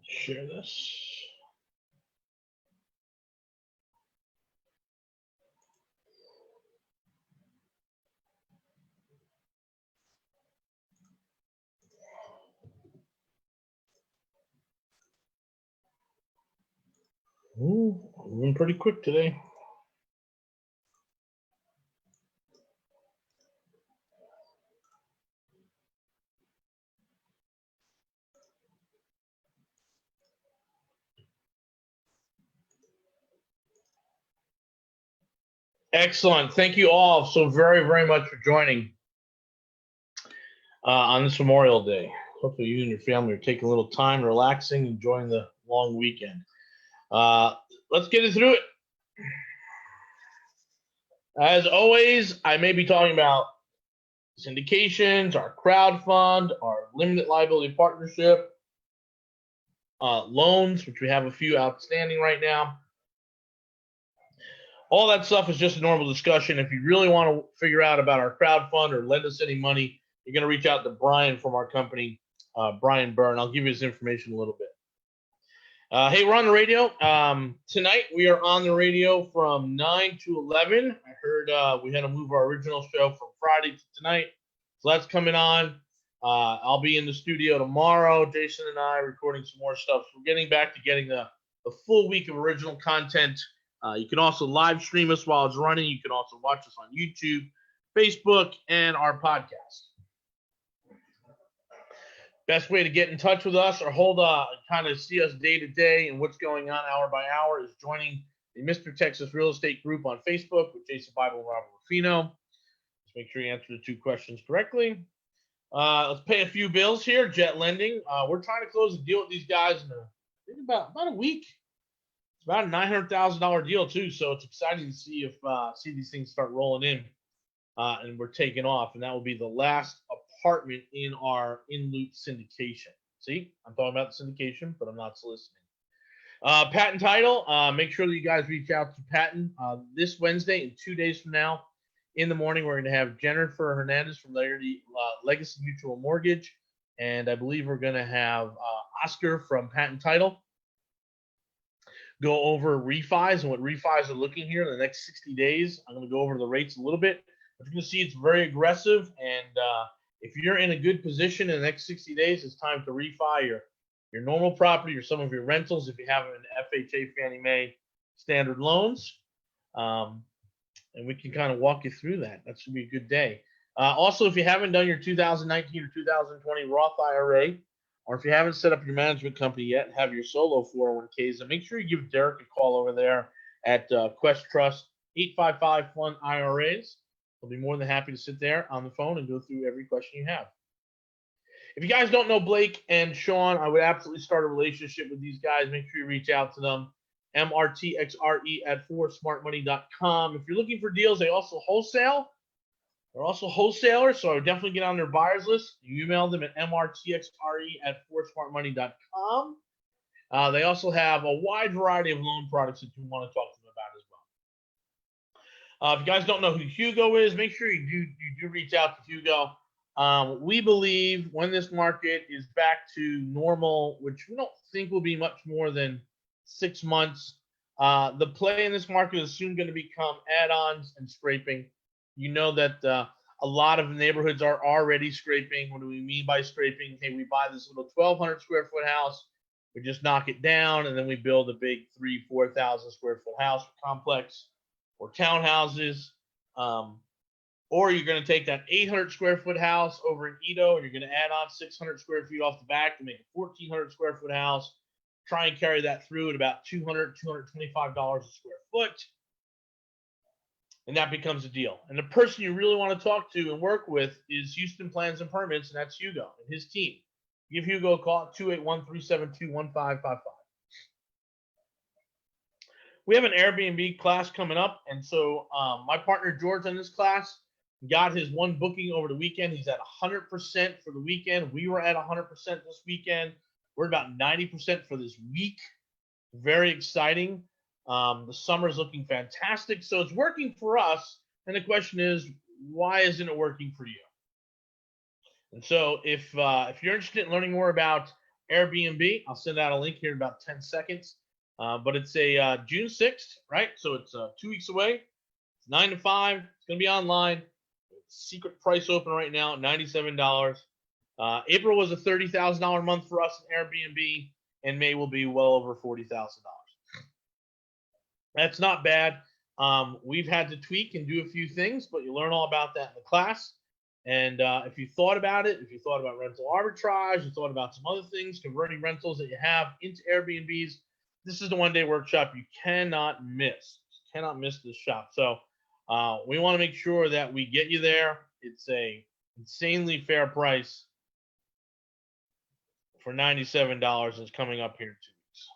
Share this. Ooh, moving pretty quick today. Excellent. Thank you all so very, very much for joining on this Memorial Day. Hopefully you and your family are taking a little time, relaxing, enjoying the long weekend. Let's get through it. As always, I may be talking about syndications, our crowd fund, our limited liability partnership, loans, which we have a few outstanding right now. All that stuff is just a normal discussion. If you really want to figure out about our crowd fund or lend us any money, you're going to reach out to Brian from our company, Brian Byrne. I'll give you his information in a little bit. Hey, we're on the radio. Tonight we are on the radio from 9 to 11. I heard we had to move our original show from Friday to tonight. So that's coming on. I'll be in the studio tomorrow, Jason and I, recording some more stuff. So we're getting back to getting the full week of original content. You can also live stream us while it's running. You can also watch us on YouTube, Facebook, and our podcast. Best way to get in touch with us or kind of see us day to day and what's going on hour by hour is joining the Mr. Texas Real Estate Group on Facebook with Jason Bible and Robert Orfino. Let's make sure you answer the 2 questions correctly. Let's pay a few bills here. Jet Lending. We're trying to close a deal with these guys in about a week. It's about a $900,000 deal too, so it's exciting to see see these things start rolling in, and we're taking off, and that will be the last apartment in our in-loop syndication. See, I'm talking about the syndication, but I'm not soliciting. Patent title. Make sure that you guys reach out to Patent this Wednesday and 2 days from now. In the morning, we're going to have Jennifer Hernandez from Legacy Mutual Mortgage, and I believe we're going to have Oscar from Patent Title go over refis and what refis are looking here in the next 60 days. I'm going to go over the rates a little bit. But you can see it's very aggressive, and if you're in a good position in the next 60 days, it's time to refi your normal property or some of your rentals if you have an FHA, Fannie Mae standard loans. And we can kind of walk you through that. That should be a good day. Also, if you haven't done your 2019 or 2020 Roth IRA, or if you haven't set up your management company yet and have your solo 401ks, then make sure you give Derek a call over there at Quest Trust 855 Fund IRAs. He'll be more than happy to sit there on the phone and go through every question you have. If you guys don't know Blake and Sean, I would absolutely start a relationship with these guys. Make sure you reach out to them. MRTXRE@forsmartmoney.com. If you're looking for deals, they also wholesale. They're also wholesalers, so I would definitely get on their buyers list. You email them at mrtxre@forsmartmoney.com. They also have a wide variety of loan products that you want to talk to them about as well. If you guys don't know who Hugo is, make sure you do reach out to Hugo. We believe when this market is back to normal, which we don't think will be much more than 6 months, the play in this market is soon going to become add-ons and scraping. You know that a lot of neighborhoods are already scraping. What do we mean by scraping? Hey, we buy this little 1,200 square foot house, we just knock it down, and then we build a big 3,000 to 4,000 square foot house complex or townhouses. Or you're going to take that 800 square foot house over in Edo, and you're going to add on 600 square feet off the back to make a 1,400 square foot house. Try and carry that through at about $200, $225 a square foot. And that becomes a deal. And the person you really want to talk to and work with is Houston Plans and Permits, and that's Hugo and his team. Give Hugo a call at 281-372-1555. We have an Airbnb class coming up, and so my partner George on this class got his one booking over the weekend. He's at 100% for the weekend. We were at 100% this weekend. We're about 90% for this week. Very exciting. The summer is looking fantastic. So it's working for us. And the question is, why isn't it working for you? And so if you're interested in learning more about Airbnb. I'll send out a link here in about 10 seconds. But it's a June 6th, right? So it's 2 weeks away. It's 9 to 5. It's going to be online. Secret price open right now, $97. April was a $30,000 month for us in Airbnb, and May will be well over $40,000. That's not bad. We've had to tweak and do a few things, but you learn all about that in the class. And if you thought about it, if you thought about rental arbitrage, you thought about some other things, converting rentals that you have into Airbnbs, this is the one-day workshop you cannot miss. You cannot miss this shop. So we want to make sure that we get you there. It's a insanely fair price for $97. It's coming up here in 2 weeks.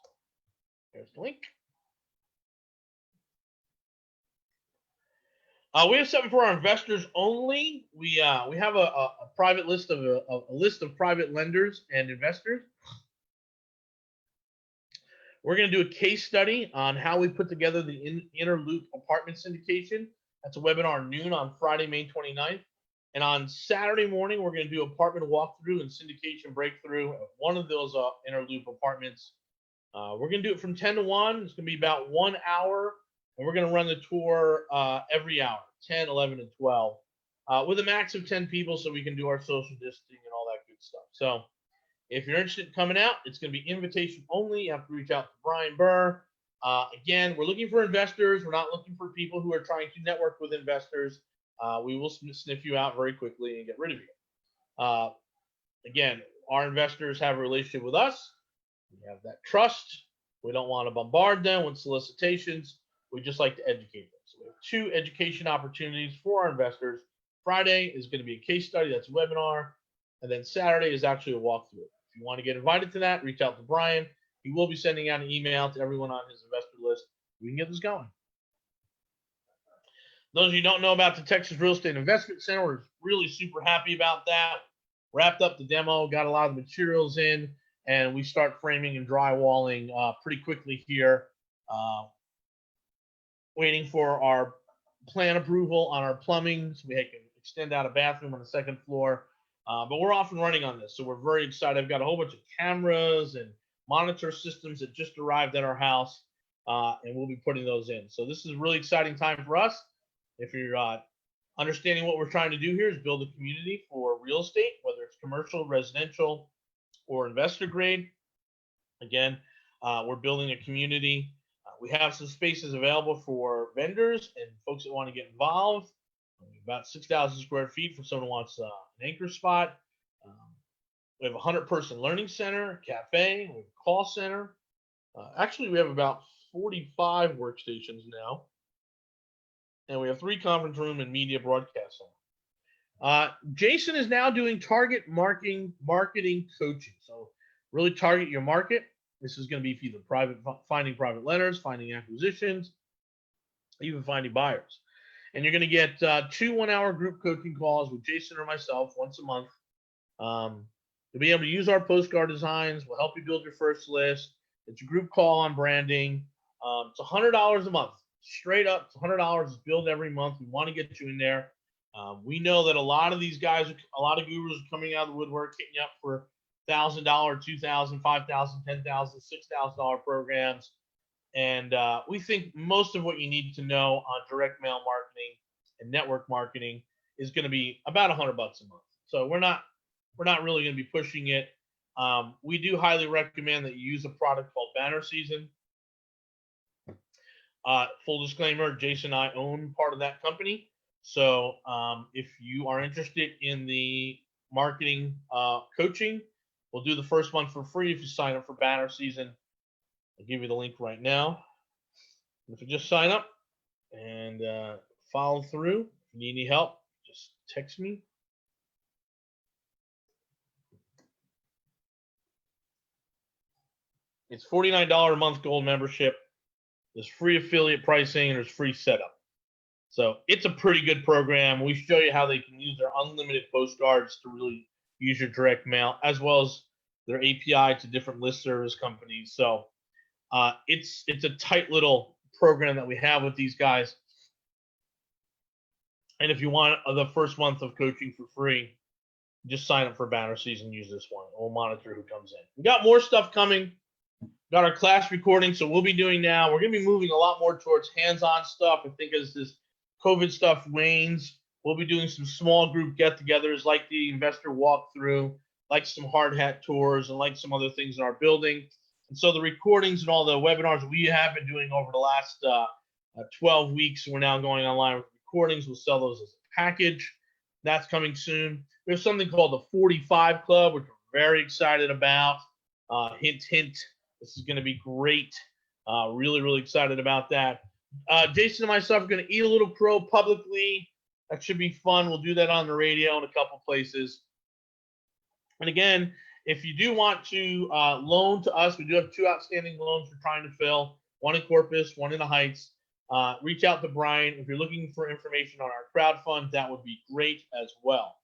There's the link. We have something for our investors only. We have a private list of a list of private lenders and investors. We're going to do a case study on how we put together the Inner Loop apartment syndication. That's a webinar noon on Friday, May 29th. And on Saturday morning, we're going to do apartment walkthrough and syndication breakthrough at one of those Inner Loop apartments. We're going to do it from 10 to 1. It's going to be about 1 hour. And we're going to run the tour every hour, 10, 11, and 12, with a max of 10 people so we can do our social distancing and all that good stuff. So if you're interested in coming out, it's going to be invitation only. You have to reach out to Brian Burr. Again, we're looking for investors. We're not looking for people who are trying to network with investors. We will sniff you out very quickly and get rid of you. Again, our investors have a relationship with us. We have that trust. We don't want to bombard them with solicitations. We just like to educate them. So we have 2 education opportunities for our investors. Friday is going to be a case study. That's a webinar. And then Saturday is actually a walkthrough. If you want to get invited to that, reach out to Brian. He will be sending out an email to everyone on his investor list. We can get this going. Those of you who don't know about the Texas Real Estate Investment Center, we're really super happy about that. Wrapped up the demo, got a lot of the materials in, and we start framing and drywalling pretty quickly here. Waiting for our plan approval on our plumbing so we can extend out a bathroom on the 2nd floor. But we're off and running on this, so we're very excited. I've got a whole bunch of cameras and monitor systems that just arrived at our house, and we'll be putting those in. So this is a really exciting time for us. If you're understanding what we're trying to do here is build a community for real estate, whether it's commercial, residential, or investor grade. Again, we're building a community. We have some spaces available for vendors and folks that want to get involved. About 6,000 square feet for someone who wants an anchor spot. We have a 100-person learning center, a cafe, we have a call center. Actually, we have about 45 workstations now. And we have 3 conference room and media broadcast center. Jason is now doing target marketing coaching. So really target your market. This is going to be for either finding private lenders, finding acquisitions, even finding buyers. And you're going to get 2 one-hour group coaching calls with Jason or myself once a month. You'll be able to use our postcard designs. We'll help you build your first list. It's a group call on branding. It's $100 a month. Straight up, it's $100. It's billed every month. We want to get you in there. We know that a lot of these guys, a lot of gurus are coming out of the woodwork, hitting you up for $1,000, $2,000, $5,000, $10,000, $6,000 programs. And we think most of what you need to know on direct mail marketing and network marketing is going to be about $100 a month. So we're not really going to be pushing it. We do highly recommend that you use a product called Banner Season. Full disclaimer, Jason and I own part of that company. So if you are interested in the marketing coaching, we'll do the first month for free if you sign up for Banner Season. I'll give you the link right now. If you just sign up and follow through, if you need any help, just text me. It's $49 a month gold membership. There's free affiliate pricing and there's free setup. So it's a pretty good program. We show you how they can use their unlimited postcards to really use your direct mail, as well as their API to different list service companies. So it's a tight little program that we have with these guys. And if you want the first month of coaching for free, Just sign up for banner season, use this one. We'll monitor who comes in. We got more stuff coming. Got our class recording, so we'll be doing now. We're going to be moving a lot more towards hands-on stuff. I think as this COVID stuff wanes, we'll be doing some small group get-togethers like the investor walkthrough, like some hard hat tours, and like some other things in our building. And so the recordings and all the webinars we have been doing over the last 12 weeks, we're now going online with recordings. We'll sell those as a package. That's coming soon. There's something called the 45 Club, which we're very excited about. Hint, hint. This is going to be great. Really, really excited about that. Jason and myself are going to eat a little crow publicly. That should be fun. We'll do that on the radio in a couple places. And again, if you do want to loan to us, we do have 2 outstanding loans we're trying to fill, one in Corpus, one in the Heights. Reach out to Brian. If you're looking for information on our crowdfund, that would be great as well.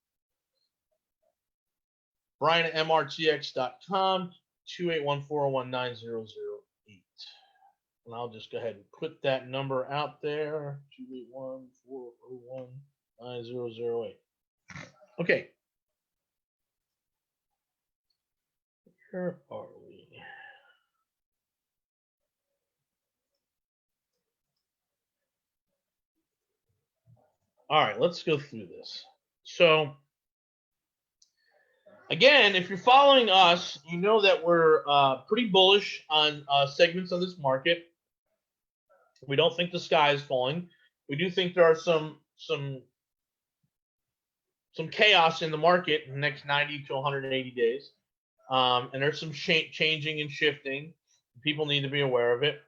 Brian at mrtx.com, 281-401-9008. And I'll just go ahead and put that number out there, 281-401-9008. Okay. Where are we? All right, let's go through this. So, again, if you're following us, you know that we're pretty bullish on segments of this market. We don't think the sky is falling. We do think there are some chaos in the market in the next 90 to 180 days. And there's some changing and shifting. People need to be aware of it.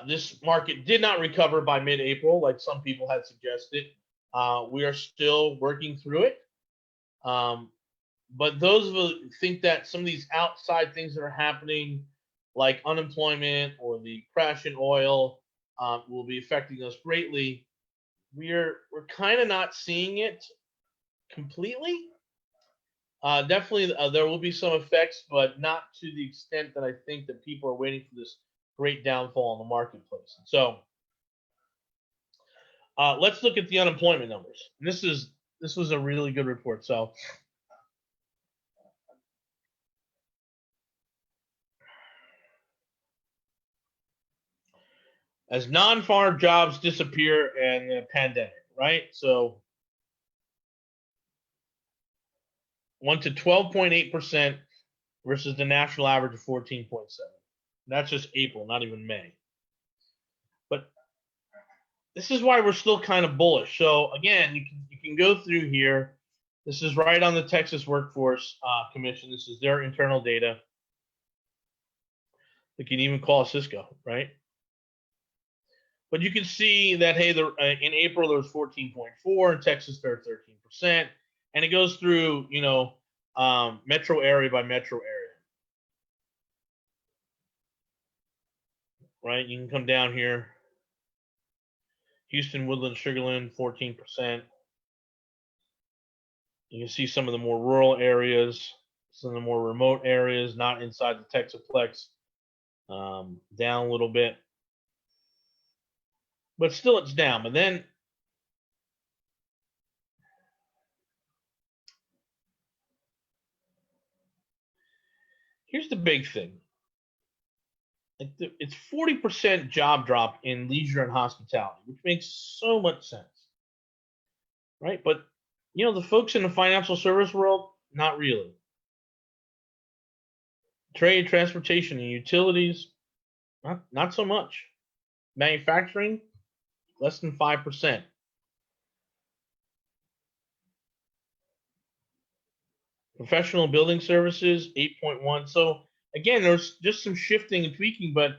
This market did not recover by mid-April, like some people had suggested. We are still working through it. But those of us who think that some of these outside things that are happening, like unemployment or the crash in oil, will be affecting us greatly, we're kind of not seeing it completely. Definitely, there will be some effects, but not to the extent that I think that people are waiting for this great downfall in the marketplace. So let's look at the unemployment numbers. And this was a really good report. So as non-farm jobs disappear in the pandemic, right? So went to 12.8% versus the national average of 14.7%. That's just April, not even May. But this is why we're still kind of bullish. So again, you can go through here. This is right on the Texas Workforce Commission. This is their internal data. We can even call Cisco, right? But you can see that, hey, in April there was 14.4, in Texas there are 13%, and it goes through, metro area by metro area. Right? You can come down here. Houston, Woodland, Sugarland, 14%. You can see some of the more rural areas, some of the more remote areas, not inside the Texaplex, down a little bit. But still it's down. But then here's the big thing. It's 40% job drop in leisure and hospitality, which makes so much sense, right? But, the folks in the financial service world, not really. Trade, transportation, and utilities, not so much. Manufacturing, less than 5%. Professional building services, 8.1. So, again, there's just some shifting and tweaking, but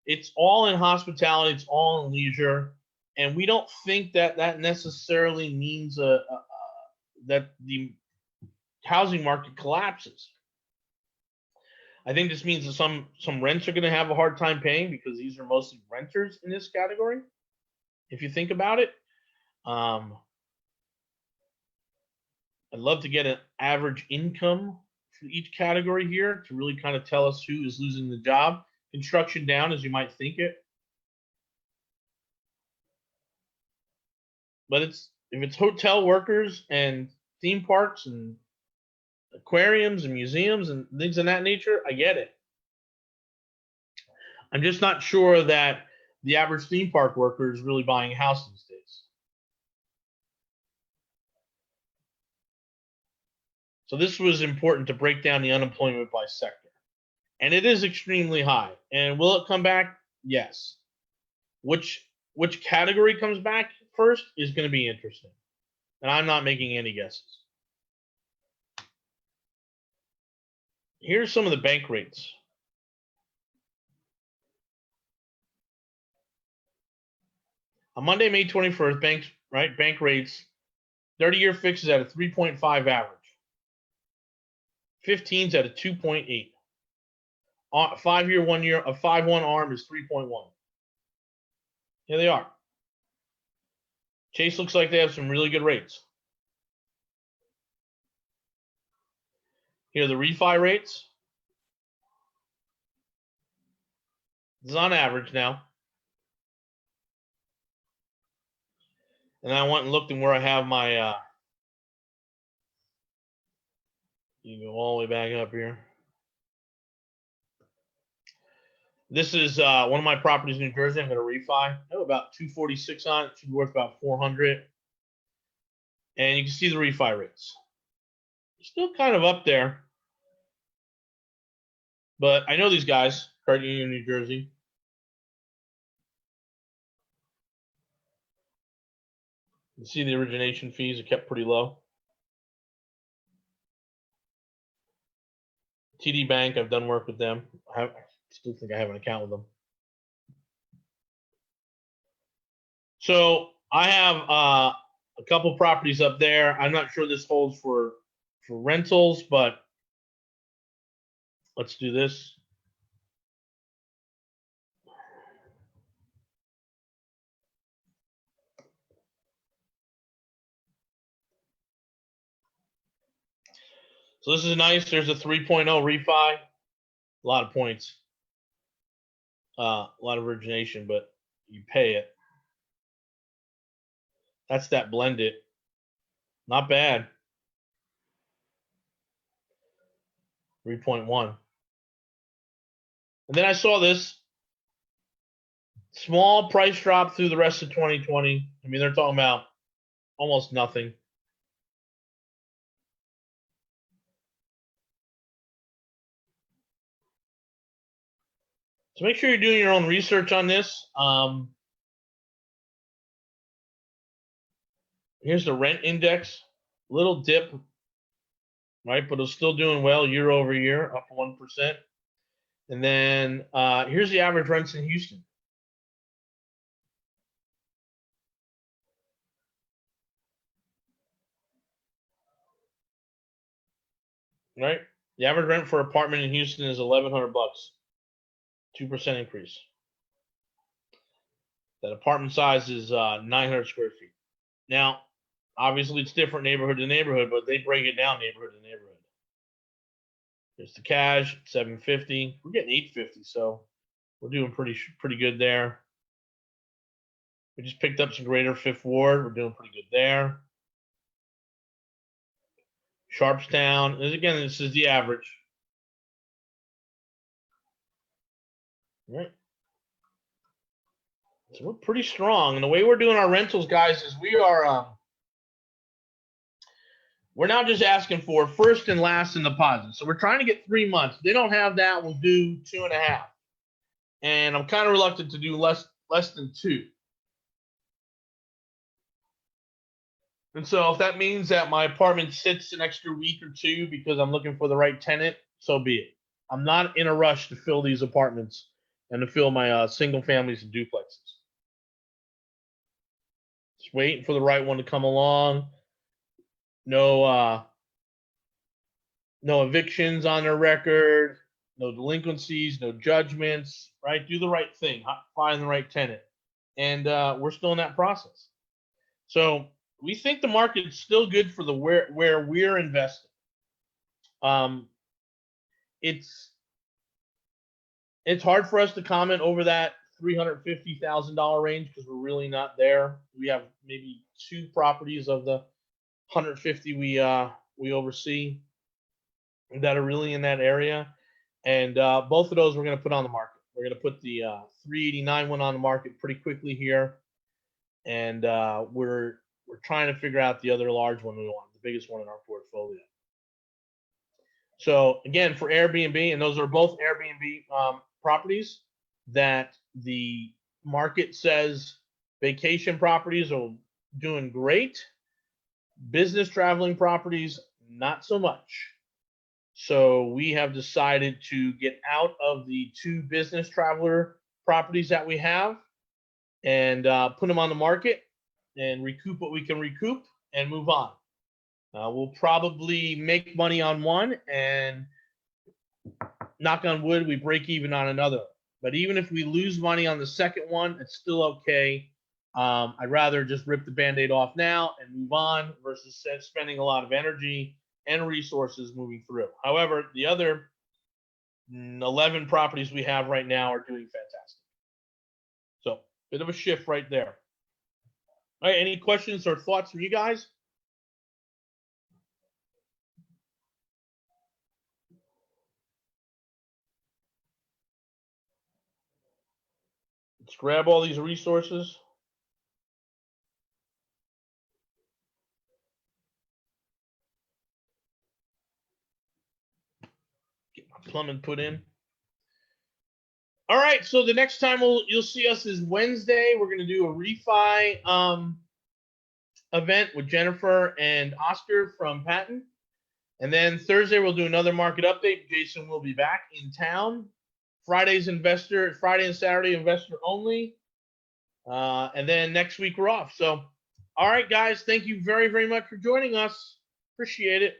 it's all in hospitality, it's all in leisure, and we don't think that necessarily means that the housing market collapses. I think this means that some rents are going to have a hard time paying because these are mostly renters in this category, if you think about it. I'd love to get an average income for each category here to really kind of tell us who is losing the job. Construction down, as you might think it. But if it's hotel workers and theme parks and aquariums and museums and things of that nature, I get it. I'm just not sure that the average theme park worker is really buying a house these days. So this was important to break down the unemployment by sector. And it is extremely high. And will it come back? Yes. Which category comes back first is going to be interesting. And I'm not making any guesses. Here's some of the bank rates. On Monday, May 21st, bank rates, 30-year fix is at a 3.5 average. 15's at a 2.8. 5-year, 1 year, a 5-1 arm is 3.1. Here they are. Chase looks like they have some really good rates. Here are the refi rates. This is on average now. And I went and looked in where I have my, you go all the way back up here. This is one of my properties in New Jersey. I'm going to refi. I have about 246 on it. It should be worth about 400. And you can see the refi rates. Still kind of up there. But I know these guys, Credit Union, New Jersey. You see the origination fees are kept pretty low. TD Bank, I've done work with them. I still think I have an account with them. So I have a couple properties up there. I'm not sure this holds for rentals, but let's do this. So this is nice. There's a 3.0 refi. A lot of points. A lot of origination, but you pay it. That's that blended. Not bad. 3.1. And then I saw this small price drop through the rest of 2020. I mean, they're talking about almost nothing. So make sure you're doing your own research on this. Here's the rent index. Little dip, right? But it's still doing well year over year, up 1%. And then here's the average rents in Houston. Right? The average rent for an apartment in Houston is $1,100. 2% increase. That apartment size is 900 square feet. Now, obviously, it's different neighborhood to neighborhood, but they break it down neighborhood to neighborhood. There's the cash, 750. We're getting 850, so we're doing pretty good there. We just picked up some Greater Fifth Ward. We're doing pretty good there. Sharpstown. Again, this is the average. All right. So we're pretty strong. And the way we're doing our rentals, guys, is we're now just asking for first and last in deposit. So we're trying to get 3 months. If they don't have that, we'll do 2.5. And I'm kind of reluctant to do less than 2. And so if that means that my apartment sits an extra week or 2 because I'm looking for the right tenant, so be it. I'm not in a rush to fill these apartments and to fill my single families and duplexes. Just waiting for the right one to come along. No evictions on their record, no delinquencies, no judgments, right? Do the right thing, find the right tenant. And we're still in that process. So we think the market's still good for where we're investing. It's hard for us to comment over that $350,000 range because we're really not there. We have maybe 2 properties of the 150 we oversee that are really in that area, and both of those we're going to put on the market. We're going to put the 389 one on the market pretty quickly here, and we're trying to figure out the other large one we want, the biggest one in our portfolio. So again, for Airbnb, and those are both Airbnb properties that the market says vacation properties are doing great. Business traveling properties, not so much. So we have decided to get out of the 2 business traveler properties that we have and put them on the market and recoup what we can recoup and move on. We'll probably make money on one and, knock on wood, we break even on another. But even if we lose money on the second one, it's still okay. I'd rather just rip the Band-Aid off now and move on versus spending a lot of energy and resources moving through. However, the other 11 properties we have right now are doing fantastic. So, bit of a shift right there. All right, any questions or thoughts from you guys? Let's grab all these resources. Get my plumbing put in. All right, so the next time you'll see us is Wednesday. We're going to do a refi event with Jennifer and Oscar from Patton. And then Thursday, we'll do another market update. Jason will be back in town. Friday and Saturday, investor only. And then next week, we're off. So, all right, guys, thank you very, very much for joining us. Appreciate it.